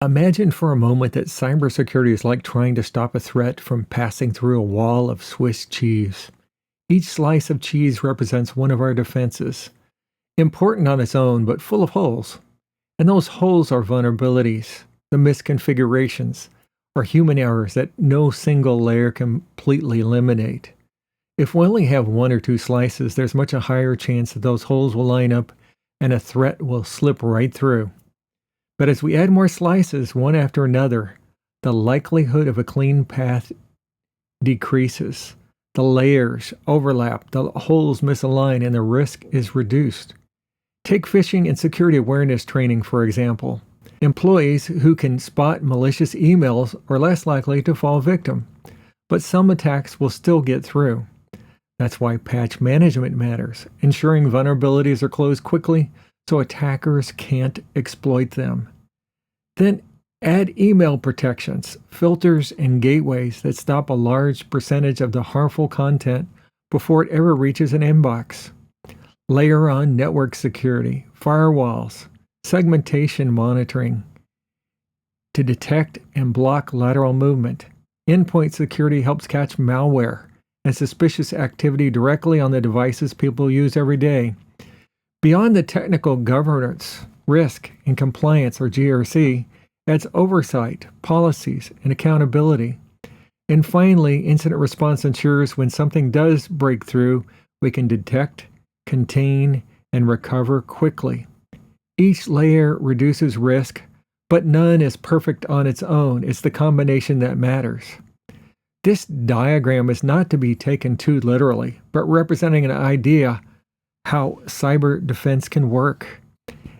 Imagine for a moment that cybersecurity is like trying to stop a threat from passing through a wall of Swiss cheese. Each slice of cheese represents one of our defenses, important on its own, but full of holes. And those holes are vulnerabilities, the misconfigurations, or human errors that no single layer can completely eliminate. If we only have one or two slices, there's much a higher chance that those holes will line up and a threat will slip right through. But as we add more slices, one after another, the likelihood of a clean path decreases. The layers overlap, the holes misalign, and the risk is reduced. Take phishing and security awareness training, for example. Employees who can spot malicious emails are less likely to fall victim, but some attacks will still get through. That's why patch management matters, ensuring vulnerabilities are closed quickly so attackers can't exploit them. Then add email protections, filters, and gateways that stop a large percentage of the harmful content before it ever reaches an inbox. Layer on network security, firewalls, segmentation monitoring to detect and block lateral movement. Endpoint security helps catch malware and suspicious activity directly on the devices people use every day. Beyond the technical governance, risk and compliance, or GRC, adds oversight, policies, and accountability. And finally, incident response ensures when something does break through, we can detect, contain, and recover quickly. Each layer reduces risk, but none is perfect on its own. It's the combination that matters. This diagram is not to be taken too literally, but representing an idea how cyber defense can work.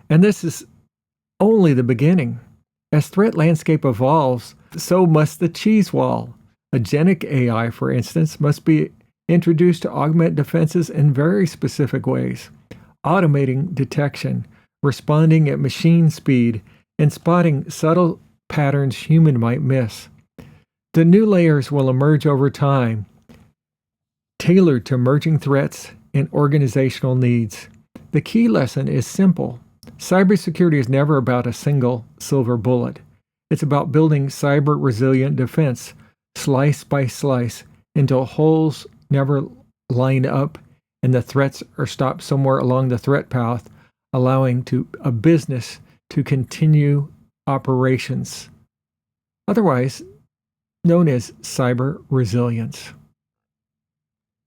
And this is only the beginning. As threat landscape evolves, so must the cheese wall. Agentic AI, for instance, must be introduced to augment defenses in very specific ways, automating detection, responding at machine speed, and spotting subtle patterns human might miss. The new layers will emerge over time, tailored to emerging threats and organizational needs. The key lesson is simple. Cybersecurity is never about a single silver bullet. It's about building cyber-resilient defense, slice by slice, until holes never line up and the threats are stopped somewhere along the threat path, allowing a business to continue operations, otherwise known as cyber resilience.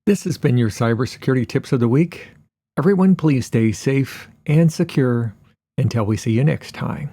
This has been your cybersecurity tips of the week. Everyone, please stay safe and secure until we see you next time.